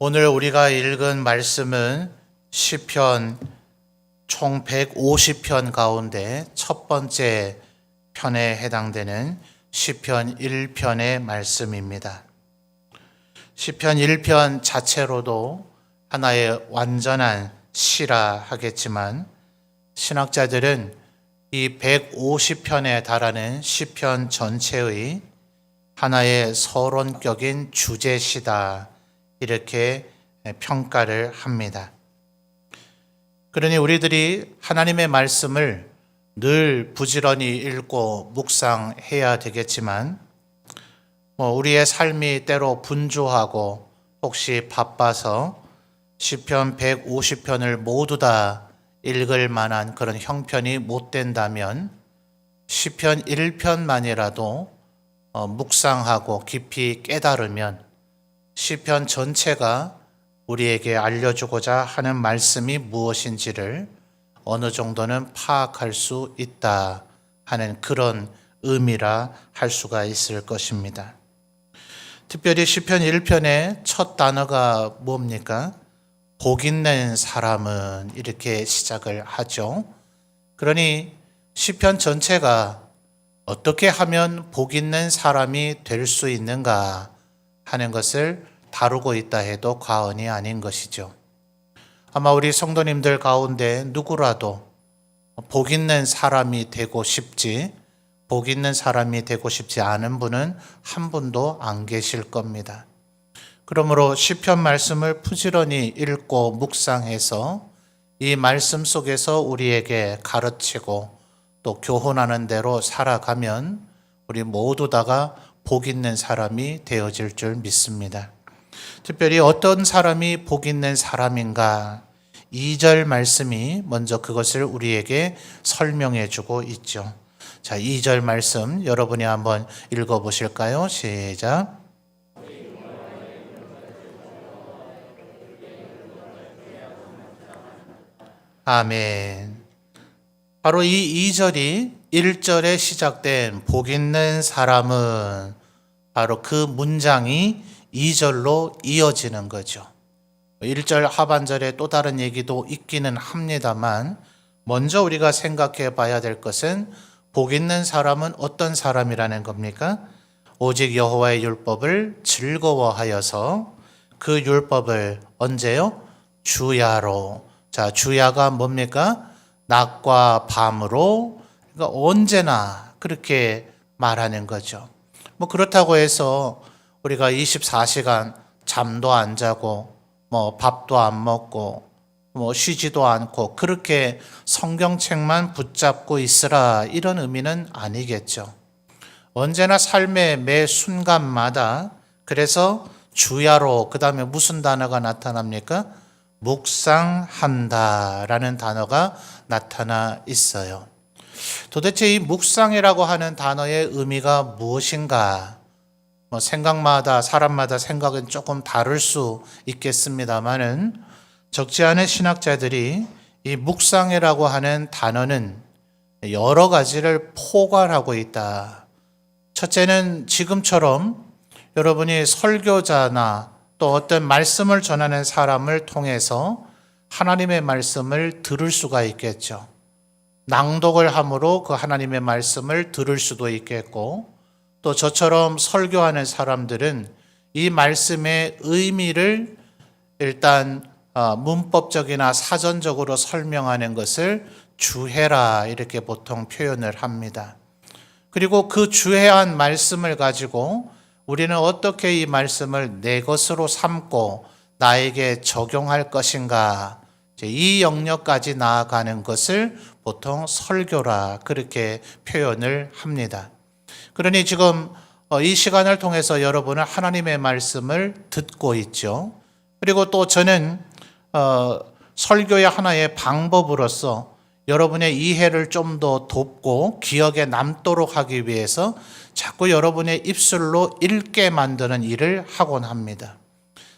오늘 우리가 읽은 말씀은 시편 총 150편 가운데 첫 번째 편에 해당되는 시편 1편의 말씀입니다. 시편 1편 자체로도 하나의 완전한 시라 하겠지만 신학자들은 이 150편에 달하는 시편 전체의 하나의 서론격인 주제시다 이렇게 평가를 합니다. 그러니 우리들이 하나님의 말씀을 늘 부지런히 읽고 묵상해야 되겠지만 우리의 삶이 때로 분주하고 혹시 바빠서 시편 150편을 모두 다 읽을 만한 그런 형편이 못 된다면 시편 1편만이라도 묵상하고 깊이 깨달으면 시편 전체가 우리에게 알려주고자 하는 말씀이 무엇인지를 어느 정도는 파악할 수 있다 하는 그런 의미라 할 수가 있을 것입니다. 특별히 시편 1편의 첫 단어가 뭡니까? 복 있는 사람은 이렇게 시작을 하죠. 그러니 시편 전체가 어떻게 하면 복 있는 사람이 될 수 있는가 하는 것을 다루고 있다 해도 과언이 아닌 것이죠. 아마 우리 성도님들 가운데 누구라도 복 있는 사람이 되고 싶지, 복 있는 사람이 되고 싶지 않은 분은 한 분도 안 계실 겁니다. 그러므로 시편 말씀을 부지런히 읽고 묵상해서 이 말씀 속에서 우리에게 가르치고 또 교훈하는 대로 살아가면 우리 모두 다가 복 있는 사람이 되어질 줄 믿습니다. 특별히 어떤 사람이 복 있는 사람인가? 2절 말씀이 먼저 그것을 우리에게 설명해 주고 있죠. 자, 2절 말씀 여러분이 한번 읽어 보실까요? 시작. 아멘. 바로 이 2절이 1절에 시작된 복 있는 사람은 바로 그 문장이 2절로 이어지는 거죠. 1절 하반절에 또 다른 얘기도 있기는 합니다만 먼저 우리가 생각해 봐야 될 것은 복 있는 사람은 어떤 사람이라는 겁니까? 오직 여호와의 율법을 즐거워하여서 그 율법을 언제요? 주야로. 자, 주야가 뭡니까? 낮과 밤으로, 그러니까 언제나 그렇게 말하는 거죠. 그렇다고 해서 우리가 24시간 잠도 안 자고 밥도 안 먹고 쉬지도 않고 그렇게 성경책만 붙잡고 있으라 이런 의미는 아니겠죠. 언제나 삶의 매 순간마다 그래서 주야로 그 다음에 무슨 단어가 나타납니까? 묵상한다라는 단어가 나타나 있어요. 도대체 이 묵상이라고 하는 단어의 의미가 무엇인가? 생각마다 사람마다 생각은 조금 다를 수 있겠습니다만은 적지 않은 신학자들이 이 묵상이라고 하는 단어는 여러 가지를 포괄하고 있다. 첫째는 지금처럼 여러분이 설교자나 또 어떤 말씀을 전하는 사람을 통해서 하나님의 말씀을 들을 수가 있겠죠. 낭독을 함으로 그 하나님의 말씀을 들을 수도 있겠고 또 저처럼 설교하는 사람들은 이 말씀의 의미를 일단 문법적이나 사전적으로 설명하는 것을 주해라 이렇게 보통 표현을 합니다. 그리고 그 주해한 말씀을 가지고 우리는 어떻게 이 말씀을 내 것으로 삼고 나에게 적용할 것인가 이 영역까지 나아가는 것을 보통 설교라 그렇게 표현을 합니다. 그러니 지금 이 시간을 통해서 여러분은 하나님의 말씀을 듣고 있죠. 그리고 또 저는 설교의 하나의 방법으로서 여러분의 이해를 좀 더 돕고 기억에 남도록 하기 위해서 자꾸 여러분의 입술로 읽게 만드는 일을 하곤 합니다.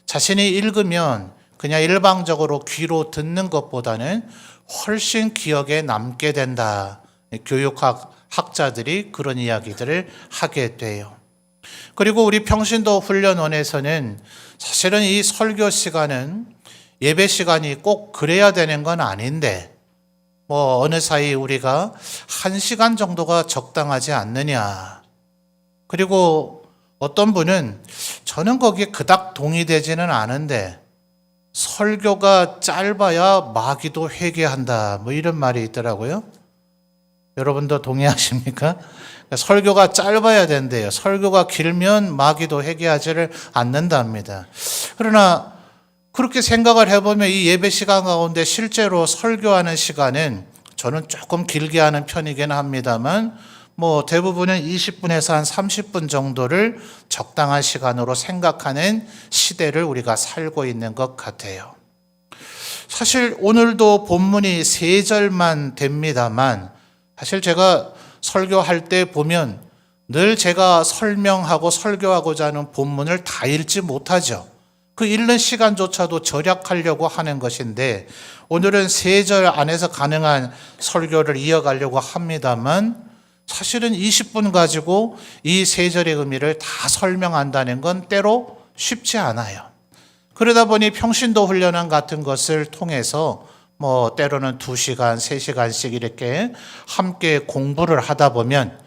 자신이 읽으면 그냥 일방적으로 귀로 듣는 것보다는 훨씬 기억에 남게 된다. 교육학 학자들이 그런 이야기들을 하게 돼요. 그리고 우리 평신도 훈련원에서는 사실은 이 설교 시간은 예배 시간이 꼭 그래야 되는 건 아닌데 어느 사이 우리가 1시간 정도가 적당하지 않느냐. 그리고 어떤 분은 저는 거기에 그닥 동의되지는 않은데 설교가 짧아야 마귀도 회개한다. 이런 말이 있더라고요. 여러분도 동의하십니까? 설교가 짧아야 된대요. 설교가 길면 마귀도 회개하지를 않는답니다. 그러나 그렇게 생각을 해보면 이 예배 시간 가운데 실제로 설교하는 시간은 저는 조금 길게 하는 편이긴 합니다만 대부분은 20분에서 한 30분 정도를 적당한 시간으로 생각하는 시대를 우리가 살고 있는 것 같아요. 사실 오늘도 본문이 3절만 됩니다만 사실 제가 설교할 때 보면 늘 제가 설명하고 설교하고자 하는 본문을 다 읽지 못하죠. 그 읽는 시간조차도 절약하려고 하는 것인데 오늘은 3절 안에서 가능한 설교를 이어가려고 합니다만 사실은 20분 가지고 이 3절의 의미를 다 설명한다는 건 때로 쉽지 않아요. 그러다 보니 평신도 훈련원 같은 것을 통해서 때로는 2시간, 3시간씩 이렇게 함께 공부를 하다 보면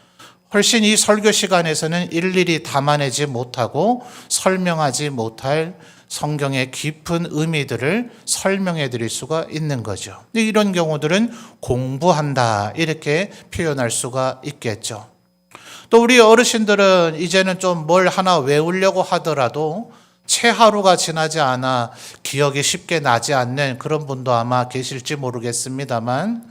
훨씬 이 설교 시간에서는 일일이 담아내지 못하고 설명하지 못할 성경의 깊은 의미들을 설명해 드릴 수가 있는 거죠. 이런 경우들은 공부한다 이렇게 표현할 수가 있겠죠. 또 우리 어르신들은 이제는 좀 뭘 하나 외우려고 하더라도 채 하루가 지나지 않아 기억이 쉽게 나지 않는 그런 분도 아마 계실지 모르겠습니다만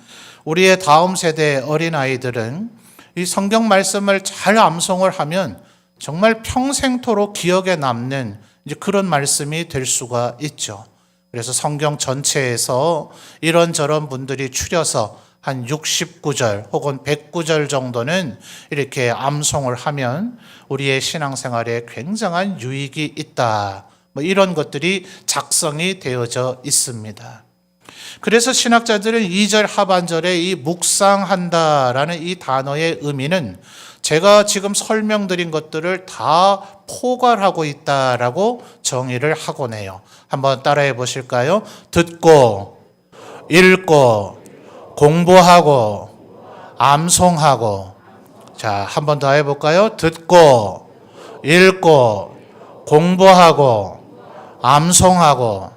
우리의 다음 세대 어린아이들은 이 성경 말씀을 잘 암송을 하면 정말 평생토록 기억에 남는 그런 말씀이 될 수가 있죠. 그래서 성경 전체에서 이런저런 분들이 추려서 한 69절 혹은 109절 정도는 이렇게 암송을 하면 우리의 신앙생활에 굉장한 유익이 있다. 이런 것들이 작성이 되어져 있습니다. 그래서 신학자들은 2절 하반절에 이 묵상한다라는 이 단어의 의미는 제가 지금 설명드린 것들을 다 포괄하고 있다라고 정의를 하곤 해요. 한번 따라해 보실까요? 듣고, 읽고, 공부하고, 암송하고. 자, 한 번 더 해볼까요? 듣고, 읽고, 공부하고, 암송하고.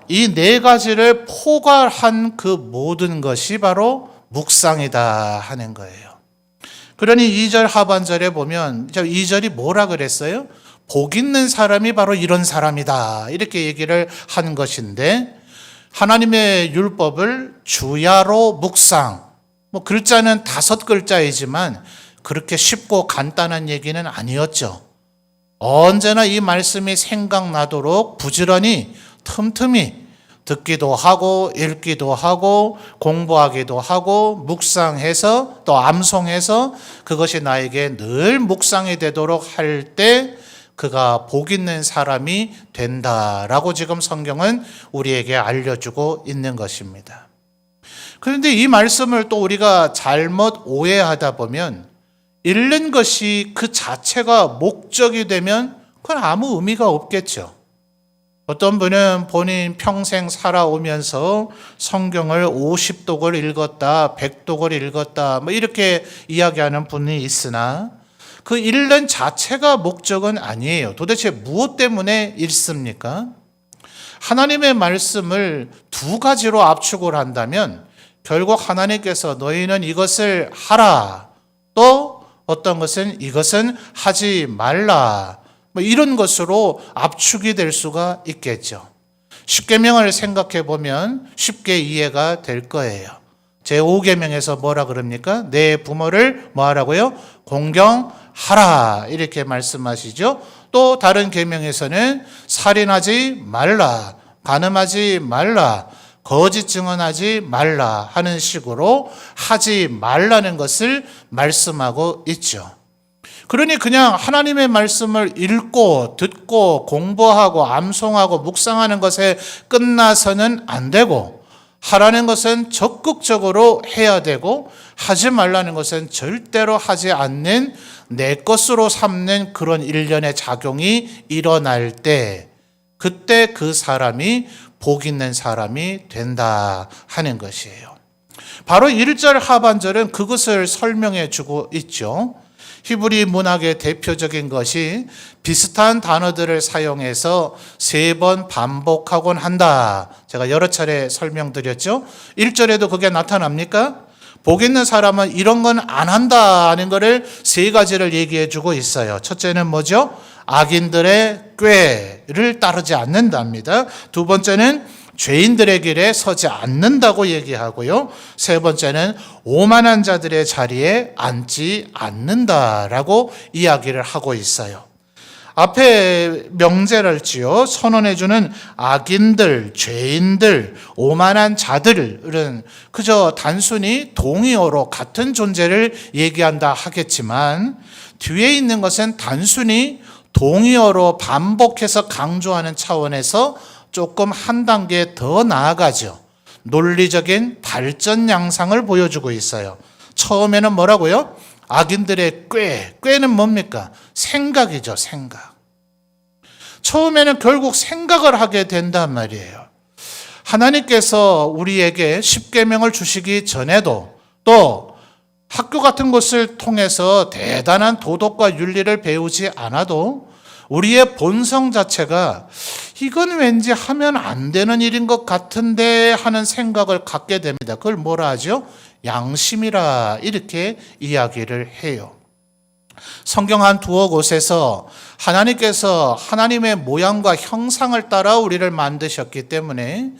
이 4가지를 포괄한 그 모든 것이 바로 묵상이다 하는 거예요. 그러니 2절 하반절에 보면 2절이 뭐라 그랬어요? 복 있는 사람이 바로 이런 사람이다 이렇게 얘기를 한 것인데 하나님의 율법을 주야로 묵상 글자는 5글자이지만 그렇게 쉽고 간단한 얘기는 아니었죠. 언제나 이 말씀이 생각나도록 부지런히 틈틈이 듣기도 하고 읽기도 하고 공부하기도 하고 묵상해서 또 암송해서 그것이 나에게 늘 묵상이 되도록 할 때 그가 복 있는 사람이 된다라고 지금 성경은 우리에게 알려주고 있는 것입니다. 그런데 이 말씀을 또 우리가 잘못 오해하다 보면 읽는 것이 그 자체가 목적이 되면 그건 아무 의미가 없겠죠. 어떤 분은 본인 평생 살아오면서 성경을 50독을 읽었다, 100독을 읽었다, 이렇게 이야기하는 분이 있으나 그 읽는 자체가 목적은 아니에요. 도대체 무엇 때문에 읽습니까? 하나님의 말씀을 2가지로 압축을 한다면 결국 하나님께서 너희는 이것을 하라, 또 어떤 것은 이것은 하지 말라, 이런 것으로 압축이 될 수가 있겠죠. 십계명을 생각해 보면 쉽게 이해가 될 거예요. 제5계명에서 뭐라 그럽니까? 내 부모를 뭐 하라고요? 공경하라 이렇게 말씀하시죠. 또 다른 계명에서는 살인하지 말라, 간음하지 말라, 거짓 증언하지 말라 하는 식으로 하지 말라는 것을 말씀하고 있죠. 그러니 그냥 하나님의 말씀을 읽고 듣고 공부하고 암송하고 묵상하는 것에 끝나서는 안 되고 하라는 것은 적극적으로 해야 되고 하지 말라는 것은 절대로 하지 않는 내 것으로 삼는 그런 일련의 작용이 일어날 때 그때 그 사람이 복 있는 사람이 된다 하는 것이에요. 바로 1절 하반절은 그것을 설명해 주고 있죠. 히브리 문학의 대표적인 것이 비슷한 단어들을 사용해서 3번 반복하곤 한다. 제가 여러 차례 설명드렸죠. 1절에도 그게 나타납니까? 복 있는 사람은 이런 건 안 한다 하는 것을 3가지를 얘기해 주고 있어요. 첫째는 뭐죠? 악인들의 꾀를 따르지 않는답니다. 두 번째는 죄인들의 길에 서지 않는다고 얘기하고요. 세 번째는 오만한 자들의 자리에 앉지 않는다라고 이야기를 하고 있어요. 앞에 명제를 지어 선언해주는 악인들, 죄인들, 오만한 자들은 그저 단순히 동의어로 같은 존재를 얘기한다 하겠지만 뒤에 있는 것은 단순히 동의어로 반복해서 강조하는 차원에서 조금 한 단계 더 나아가죠. 논리적인 발전 양상을 보여주고 있어요. 처음에는 뭐라고요? 악인들의 꾀는 뭡니까? 생각이죠, 생각. 처음에는 결국 생각을 하게 된단 말이에요. 하나님께서 우리에게 십계명을 주시기 전에도 또 학교 같은 곳을 통해서 대단한 도덕과 윤리를 배우지 않아도 우리의 본성 자체가 이건 왠지 하면 안 되는 일인 것 같은데 하는 생각을 갖게 됩니다. 그걸 뭐라 하죠? 양심이라 이렇게 이야기를 해요. 성경 한 두어 곳에서 하나님께서 하나님의 모양과 형상을 따라 우리를 만드셨기 때문에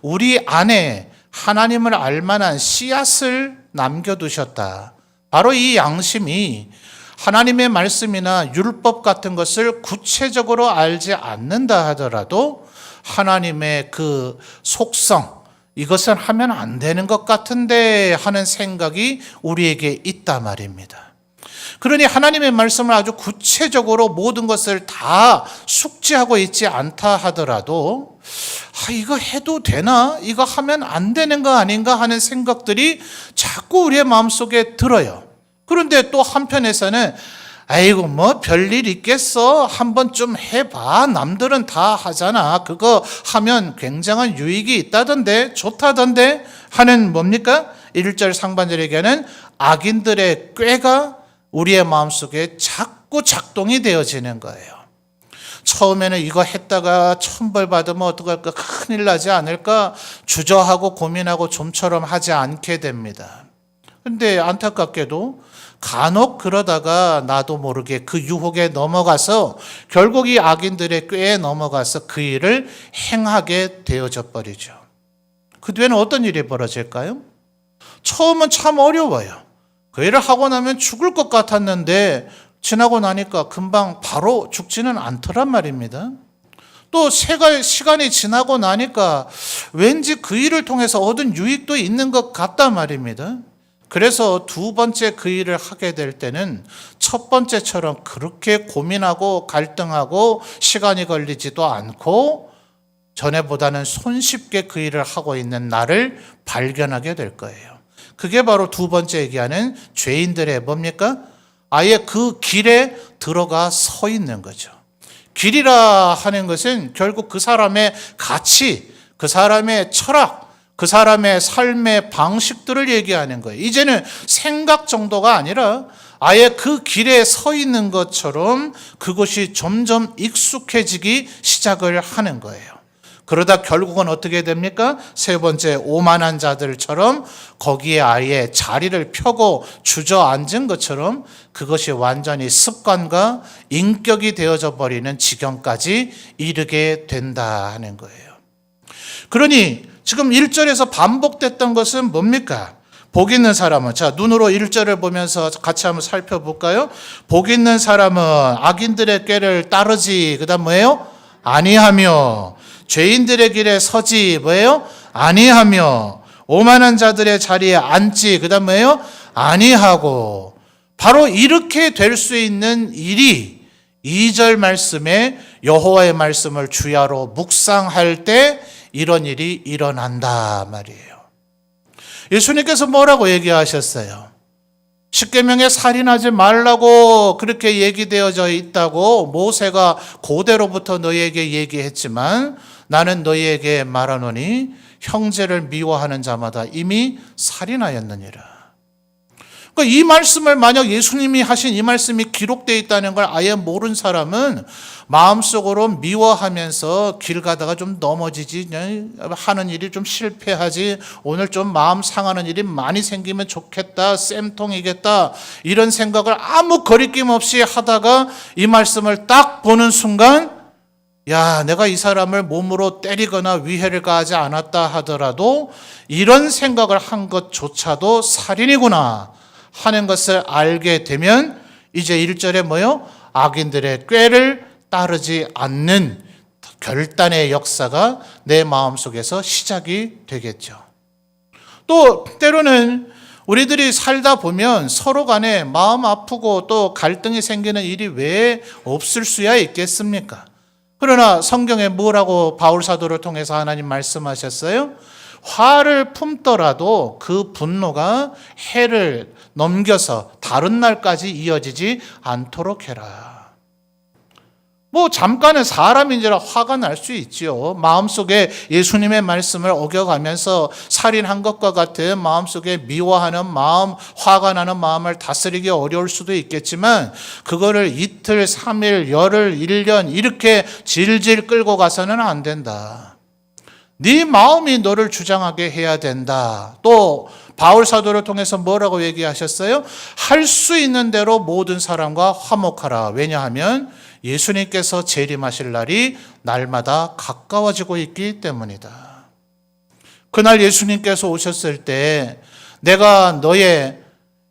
우리 안에 하나님을 알만한 씨앗을 남겨두셨다. 바로 이 양심이 하나님의 말씀이나 율법 같은 것을 구체적으로 알지 않는다 하더라도 하나님의 그 속성, 이것은 하면 안 되는 것 같은데 하는 생각이 우리에게 있단 말입니다. 그러니 하나님의 말씀을 아주 구체적으로 모든 것을 다 숙지하고 있지 않다 하더라도 이거 해도 되나? 이거 하면 안 되는 거 아닌가 하는 생각들이 자꾸 우리의 마음속에 들어요. 그런데 또 한편에서는 아이고 뭐 별일 있겠어? 한번 좀 해봐. 남들은 다 하잖아. 그거 하면 굉장한 유익이 있다던데 좋다던데 하는 뭡니까? 1절 상반절에게는 악인들의 꾀가 우리의 마음속에 자꾸 작동이 되어지는 거예요. 처음에는 이거 했다가 천벌 받으면 어떡할까? 큰일 나지 않을까? 주저하고 고민하고 좀처럼 하지 않게 됩니다. 근데 안타깝게도 간혹 그러다가 나도 모르게 그 유혹에 넘어가서 결국 이 악인들의 꾀에 넘어가서 그 일을 행하게 되어져 버리죠. 그 뒤에는 어떤 일이 벌어질까요? 처음은 참 어려워요. 그 일을 하고 나면 죽을 것 같았는데 지나고 나니까 금방 바로 죽지는 않더란 말입니다. 또 시간이 지나고 나니까 왠지 그 일을 통해서 얻은 유익도 있는 것 같단 말입니다. 그래서 두 번째 그 일을 하게 될 때는 첫 번째처럼 그렇게 고민하고 갈등하고 시간이 걸리지도 않고 전에보다는 손쉽게 그 일을 하고 있는 나를 발견하게 될 거예요. 그게 바로 두 번째 얘기하는 죄인들의 뭡니까? 아예 그 길에 들어가 서 있는 거죠. 길이라 하는 것은 결국 그 사람의 가치, 그 사람의 철학, 그 사람의 삶의 방식들을 얘기하는 거예요. 이제는 생각 정도가 아니라 아예 그 길에 서 있는 것처럼 그것이 점점 익숙해지기 시작을 하는 거예요. 그러다 결국은 어떻게 됩니까? 세 번째 오만한 자들처럼 거기에 아예 자리를 펴고 주저앉은 것처럼 그것이 완전히 습관과 인격이 되어져 버리는 지경까지 이르게 된다 하는 거예요. 그러니 지금 1절에서 반복됐던 것은 뭡니까? 복 있는 사람은, 자, 눈으로 1절을 보면서 같이 한번 살펴볼까요? 복 있는 사람은 악인들의 꾀를 따르지, 그 다음 뭐예요? 아니하며, 죄인들의 길에 서지, 뭐예요? 아니하며, 오만한 자들의 자리에 앉지, 그 다음 뭐예요? 아니하고. 바로 이렇게 될 수 있는 일이 2절 말씀에 여호와의 말씀을 주야로 묵상할 때 이런 일이 일어난다 말이에요. 예수님께서 뭐라고 얘기하셨어요? 십계명에 살인하지 말라고 그렇게 얘기되어져 있다고 모세가 고대로부터 너희에게 얘기했지만 나는 너희에게 말하노니 형제를 미워하는 자마다 이미 살인하였느니라. 그러니까 이 말씀을 만약 예수님이 하신 이 말씀이 기록되어 있다는 걸 아예 모르는 사람은 마음속으로 미워하면서 길 가다가 좀 넘어지지, 하는 일이 좀 실패하지, 오늘 좀 마음 상하는 일이 많이 생기면 좋겠다, 쌤통이겠다, 이런 생각을 아무 거리낌 없이 하다가 이 말씀을 딱 보는 순간 야, 내가 이 사람을 몸으로 때리거나 위해를 가하지 않았다 하더라도 이런 생각을 한 것조차도 살인이구나 하는 것을 알게 되면 이제 1절에 뭐요? 악인들의 꾀를 따르지 않는 결단의 역사가 내 마음속에서 시작이 되겠죠. 또 때로는 우리들이 살다 보면 서로 간에 마음 아프고 또 갈등이 생기는 일이 왜 없을 수야 있겠습니까? 그러나 성경에 뭐라고 바울 사도를 통해서 하나님 말씀하셨어요? 화를 품더라도 그 분노가 해를 넘겨서 다른 날까지 이어지지 않도록 해라. 뭐 잠깐은 사람인지라 화가 날 수 있지요. 마음속에 예수님의 말씀을 어겨가면서 살인한 것과 같은 마음속에 미워하는 마음, 화가 나는 마음을 다스리기 어려울 수도 있겠지만 그거를 이틀, 3일, 열흘, 1년 이렇게 질질 끌고 가서는 안 된다. 네 마음이 너를 주장하게 해야 된다. 또 바울 사도를 통해서 뭐라고 얘기하셨어요? 할 수 있는 대로 모든 사람과 화목하라. 왜냐하면 예수님께서 재림하실 날이 날마다 가까워지고 있기 때문이다. 그날 예수님께서 오셨을 때 내가 너의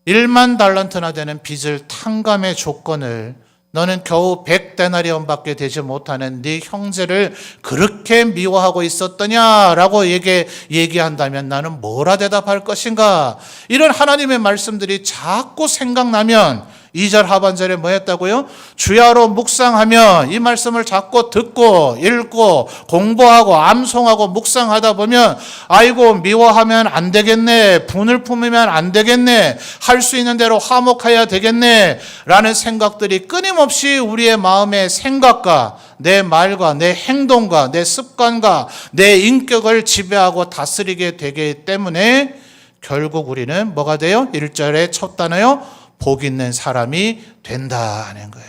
1만 달란트나 되는 빚을 탕감의 조건을 너는 겨우 100데나리온밖에 되지 못하는 네 형제를 그렇게 미워하고 있었더냐라고 얘기한다면 나는 뭐라 대답할 것인가? 이런 하나님의 말씀들이 자꾸 생각나면 2절 하반절에 뭐 했다고요? 주야로 묵상하며 이 말씀을 자꾸 듣고 읽고 공부하고 암송하고 묵상하다 보면 아이고 미워하면 안 되겠네, 분을 품으면 안 되겠네, 할 수 있는 대로 화목해야 되겠네 라는 생각들이 끊임없이 우리의 마음의 생각과 내 말과 내 행동과 내 습관과 내 인격을 지배하고 다스리게 되기 때문에 결국 우리는 뭐가 돼요? 1절의 첫 단어요? 복 있는 사람이 된다 하는 거예요.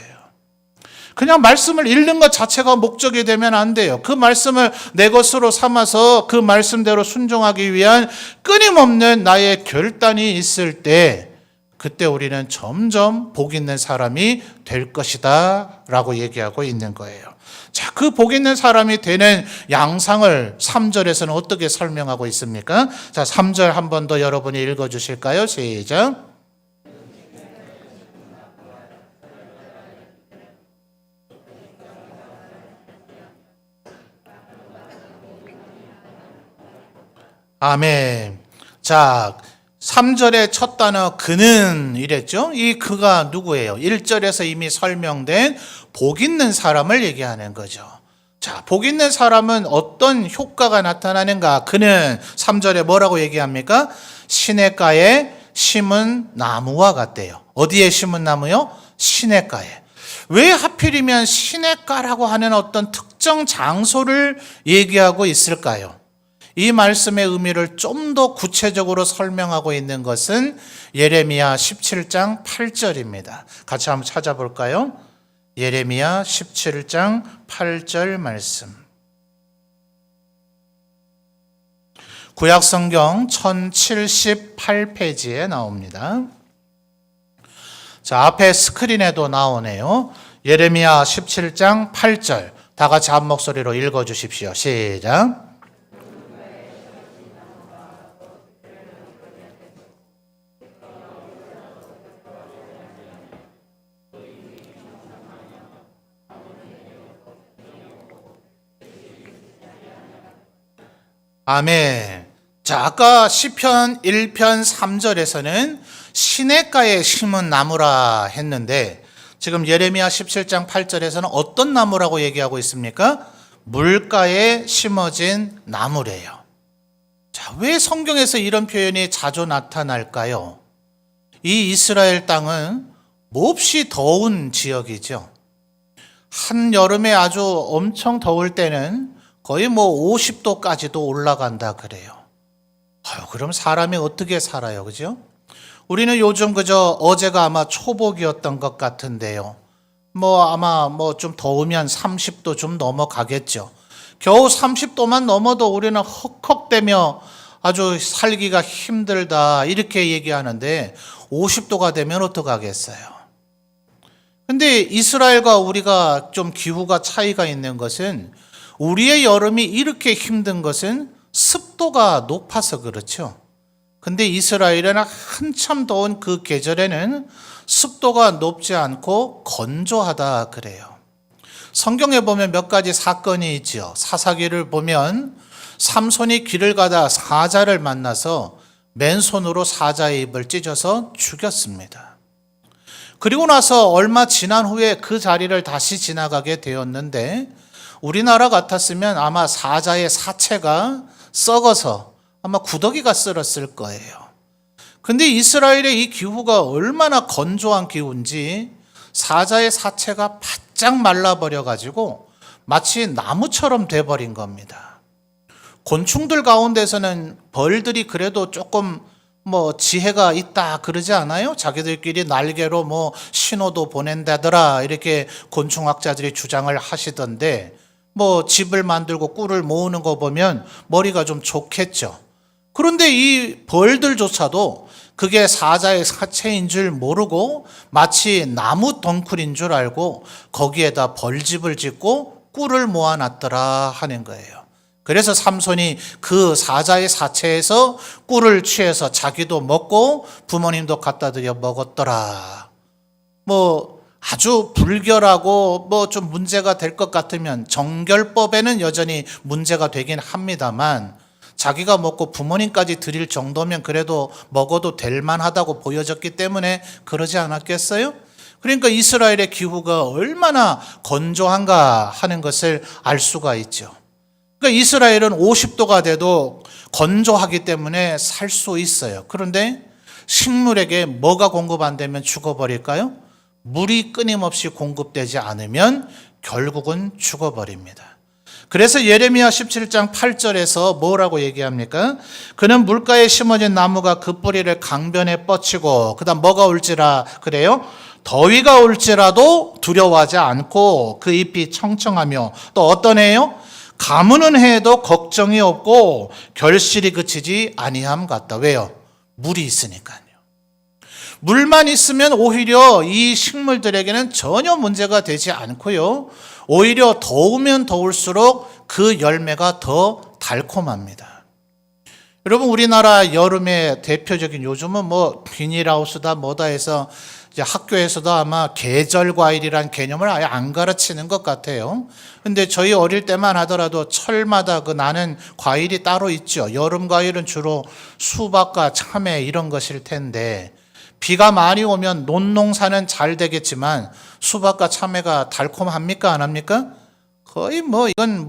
그냥 말씀을 읽는 것 자체가 목적이 되면 안 돼요. 그 말씀을 내 것으로 삼아서 그 말씀대로 순종하기 위한 끊임없는 나의 결단이 있을 때 그때 우리는 점점 복 있는 사람이 될 것이다 라고 얘기하고 있는 거예요. 자, 그 복 있는 사람이 되는 양상을 3절에서는 어떻게 설명하고 있습니까? 자, 3절 한 번 더 여러분이 읽어주실까요? 시작. 아멘. 자, 3절의 첫 단어 그는 이랬죠? 이 그가 누구예요? 1절에서 이미 설명된 복 있는 사람을 얘기하는 거죠. 자, 복 있는 사람은 어떤 효과가 나타나는가? 그는 3절에 뭐라고 얘기합니까? 시냇가에 심은 나무와 같대요. 어디에 심은 나무요? 시냇가에. 왜 하필이면 시냇가라고 하는 어떤 특정 장소를 얘기하고 있을까요? 이 말씀의 의미를 좀 더 구체적으로 설명하고 있는 것은 예레미야 17장 8절입니다. 같이 한번 찾아볼까요? 예레미야 17장 8절 말씀. 구약성경 1078페이지에 나옵니다. 자, 앞에 스크린에도 나오네요. 예레미야 17장 8절. 다 같이 한 목소리로 읽어주십시오. 시작. 아멘. 자, 아까 시편 1편 3절에서는 시냇가에 심은 나무라 했는데 지금 예레미야 17장 8절에서는 어떤 나무라고 얘기하고 있습니까? 물가에 심어진 나무래요. 자, 왜 성경에서 이런 표현이 자주 나타날까요? 이 이스라엘 땅은 몹시 더운 지역이죠. 한여름에 아주 엄청 더울 때는 거의 50도까지도 올라간다 그래요. 그럼 사람이 어떻게 살아요, 그죠? 우리는 요즘 그저 어제가 아마 초복이었던 것 같은데요. 아마 좀 더우면 30도 좀 넘어가겠죠. 겨우 30도만 넘어도 우리는 헉헉대며 아주 살기가 힘들다 이렇게 얘기하는데 50도가 되면 어떡하겠어요? 근데 이스라엘과 우리가 좀 기후가 차이가 있는 것은 우리의 여름이 이렇게 힘든 것은 습도가 높아서 그렇죠. 근데 이스라엘은 한참 더운 그 계절에는 습도가 높지 않고 건조하다 그래요. 성경에 보면 몇 가지 사건이 있죠. 사사기를 보면 삼손이 길을 가다 사자를 만나서 맨손으로 사자의 입을 찢어서 죽였습니다. 그리고 나서 얼마 지난 후에 그 자리를 다시 지나가게 되었는데 우리나라 같았으면 아마 사자의 사체가 썩어서 아마 구더기가 쓸었을 거예요. 근데 이스라엘의 이 기후가 얼마나 건조한 기후인지 사자의 사체가 바짝 말라버려가지고 마치 나무처럼 돼버린 겁니다. 곤충들 가운데서는 벌들이 그래도 조금 지혜가 있다 그러지 않아요? 자기들끼리 날개로 신호도 보낸다더라 이렇게 곤충학자들이 주장을 하시던데 집을 만들고 꿀을 모으는 거 보면 머리가 좀 좋겠죠. 그런데 이 벌들조차도 그게 사자의 사체인 줄 모르고 마치 나무 덩쿨인 줄 알고 거기에다 벌집을 짓고 꿀을 모아놨더라 하는 거예요. 그래서 삼손이 그 사자의 사체에서 꿀을 취해서 자기도 먹고 부모님도 갖다 드려 먹었더라. 아주 불결하고 좀 문제가 될 것 같으면 정결법에는 여전히 문제가 되긴 합니다만 자기가 먹고 부모님까지 드릴 정도면 그래도 먹어도 될 만하다고 보여졌기 때문에 그러지 않았겠어요? 그러니까 이스라엘의 기후가 얼마나 건조한가 하는 것을 알 수가 있죠. 그러니까 이스라엘은 50도가 돼도 건조하기 때문에 살 수 있어요. 그런데 식물에게 뭐가 공급 안 되면 죽어버릴까요? 물이 끊임없이 공급되지 않으면 결국은 죽어버립니다. 그래서 예레미야 17장 8절에서 뭐라고 얘기합니까? 그는 물가에 심어진 나무가 그 뿌리를 강변에 뻗치고 그다음 뭐가 올지라 그래요? 더위가 올지라도 두려워하지 않고 그 잎이 청청하며 또 어떤 해요? 가무는 해에도 걱정이 없고 결실이 그치지 아니함 같다. 왜요? 물이 있으니까요. 물만 있으면 오히려 이 식물들에게는 전혀 문제가 되지 않고요. 오히려 더우면 더울수록 그 열매가 더 달콤합니다. 여러분 우리나라 여름의 대표적인 요즘은 비닐하우스다 뭐다 해서 이제 학교에서도 아마 계절 과일이란 개념을 아예 안 가르치는 것 같아요. 근데 저희 어릴 때만 하더라도 철마다 그 나는 과일이 따로 있죠. 여름 과일은 주로 수박과 참외 이런 것일 텐데 비가 많이 오면 논농사는 잘 되겠지만 수박과 참외가 달콤합니까? 안 합니까? 거의 이건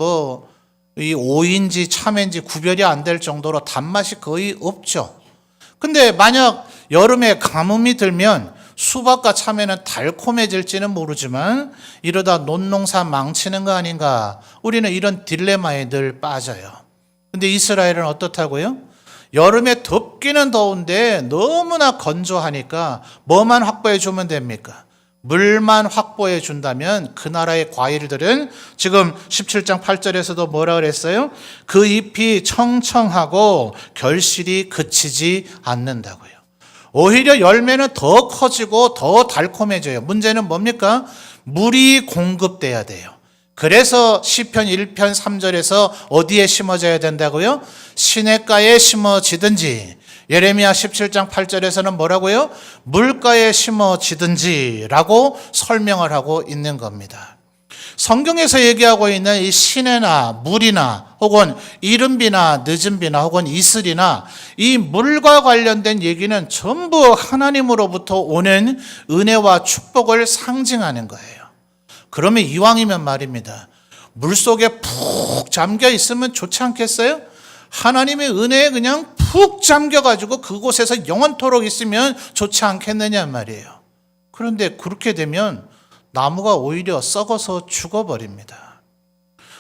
이 오인지 참외인지 구별이 안 될 정도로 단맛이 거의 없죠. 근데 만약 여름에 가뭄이 들면 수박과 참외는 달콤해질지는 모르지만 이러다 논농사 망치는 거 아닌가? 우리는 이런 딜레마에 늘 빠져요. 근데 이스라엘은 어떻다고요? 여름에 덥기는 더운데 너무나 건조하니까 뭐만 확보해 주면 됩니까? 물만 확보해 준다면 그 나라의 과일들은 지금 17장 8절에서도 뭐라 그랬어요? 그 잎이 청청하고 결실이 그치지 않는다고요. 오히려 열매는 더 커지고 더 달콤해져요. 문제는 뭡니까? 물이 공급돼야 돼요. 그래서 시편 1편 3절에서 어디에 심어져야 된다고요? 시냇가에 심어지든지, 예레미야 17장 8절에서는 뭐라고요? 물가에 심어지든지 라고 설명을 하고 있는 겁니다. 성경에서 얘기하고 있는 이 시내나 물이나 혹은 이른 비나 늦은 비나 혹은 이슬이나 이 물과 관련된 얘기는 전부 하나님으로부터 오는 은혜와 축복을 상징하는 거예요. 그러면 이왕이면 말입니다. 물속에 푹 잠겨 있으면 좋지 않겠어요? 하나님의 은혜에 그냥 푹 잠겨가지고 그곳에서 영원토록 있으면 좋지 않겠느냐 말이에요. 그런데 그렇게 되면 나무가 오히려 썩어서 죽어버립니다.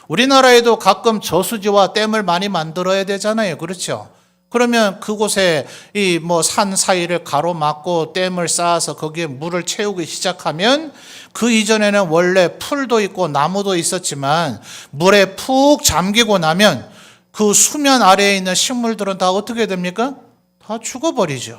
우리나라에도 가끔 저수지와 댐을 많이 만들어야 되잖아요. 그렇죠? 그러면 그곳에 이 산 사이를 가로막고 댐을 쌓아서 거기에 물을 채우기 시작하면 그 이전에는 원래 풀도 있고 나무도 있었지만 물에 푹 잠기고 나면 그 수면 아래에 있는 식물들은 다 어떻게 됩니까? 다 죽어버리죠.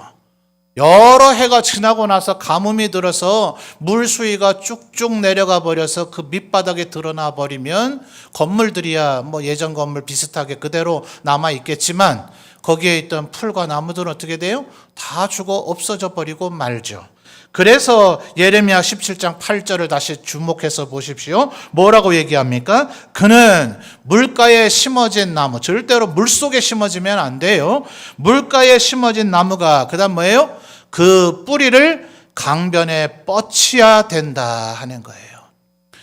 여러 해가 지나고 나서 가뭄이 들어서 물 수위가 쭉쭉 내려가 버려서 그 밑바닥에 드러나 버리면 건물들이야 예전 건물 비슷하게 그대로 남아 있겠지만 거기에 있던 풀과 나무들은 어떻게 돼요? 다 죽어 없어져 버리고 말죠. 그래서 예레미야 17장 8절을 다시 주목해서 보십시오. 뭐라고 얘기합니까? 그는 물가에 심어진 나무, 절대로 물속에 심어지면 안 돼요. 물가에 심어진 나무가 그다음 뭐예요? 그 뿌리를 강변에 뻗쳐야 된다 하는 거예요.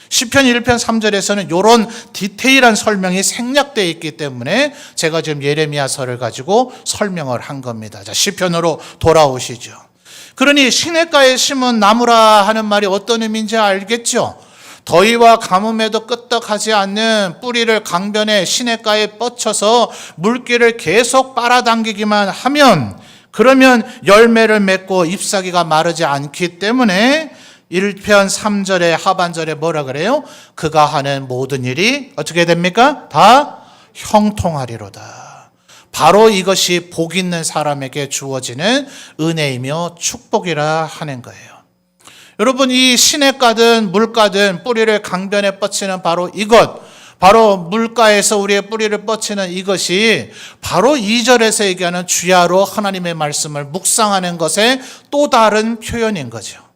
시편 1편 3절에서는 이런 디테일한 설명이 생략되어 있기 때문에 제가 지금 예레미야서를 가지고 설명을 한 겁니다. 자, 시편으로 돌아오시죠. 그러니 시냇가에 심은 나무라 하는 말이 어떤 의미인지 알겠죠? 더위와 가뭄에도 끄떡하지 않는 뿌리를 강변에 시냇가에 뻗쳐서 물기를 계속 빨아당기기만 하면 그러면 열매를 맺고 잎사귀가 마르지 않기 때문에 1편 3절의 하반절에 뭐라 그래요? 그가 하는 모든 일이 어떻게 됩니까? 다 형통하리로다. 바로 이것이 복 있는 사람에게 주어지는 은혜이며 축복이라 하는 거예요. 여러분, 이 시냇가든 물가든 뿌리를 강변에 뻗치는 바로 이것, 바로 물가에서 우리의 뿌리를 뻗치는 이것이 바로 2절에서 얘기하는 주야로 하나님의 말씀을 묵상하는 것의 또 다른 표현인 거죠.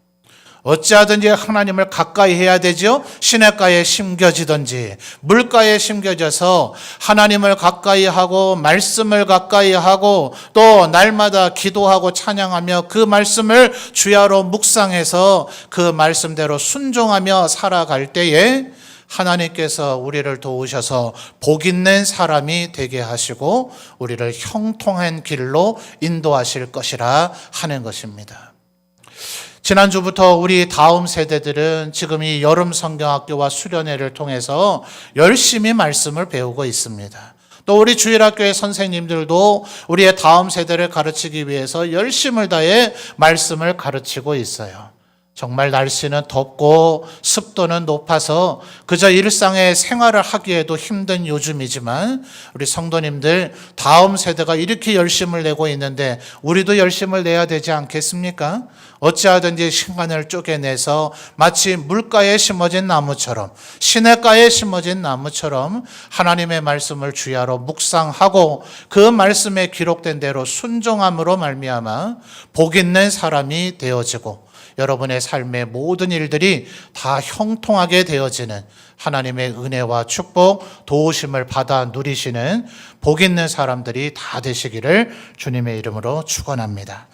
어찌하든지 하나님을 가까이 해야 되죠. 시냇가에 심겨지든지 물가에 심겨져서 하나님을 가까이 하고 말씀을 가까이 하고 또 날마다 기도하고 찬양하며 그 말씀을 주야로 묵상해서 그 말씀대로 순종하며 살아갈 때에 하나님께서 우리를 도우셔서 복 있는 사람이 되게 하시고 우리를 형통한 길로 인도하실 것이라 하는 것입니다. 지난주부터 우리 다음 세대들은 지금 이 여름 성경학교와 수련회를 통해서 열심히 말씀을 배우고 있습니다. 또 우리 주일학교의 선생님들도 우리의 다음 세대를 가르치기 위해서 열심을 다해 말씀을 가르치고 있어요. 정말 날씨는 덥고 습도는 높아서 그저 일상의 생활을 하기에도 힘든 요즘이지만 우리 성도님들 다음 세대가 이렇게 열심을 내고 있는데 우리도 열심을 내야 되지 않겠습니까? 어찌하든지 시간을 쪼개내서 마치 물가에 심어진 나무처럼 시냇가에 심어진 나무처럼 하나님의 말씀을 주야로 묵상하고 그 말씀에 기록된 대로 순종함으로 말미암아 복 있는 사람이 되어지고 여러분의 삶의 모든 일들이 다 형통하게 되어지는 하나님의 은혜와 축복, 도우심을 받아 누리시는 복 있는 사람들이 다 되시기를 주님의 이름으로 축원합니다.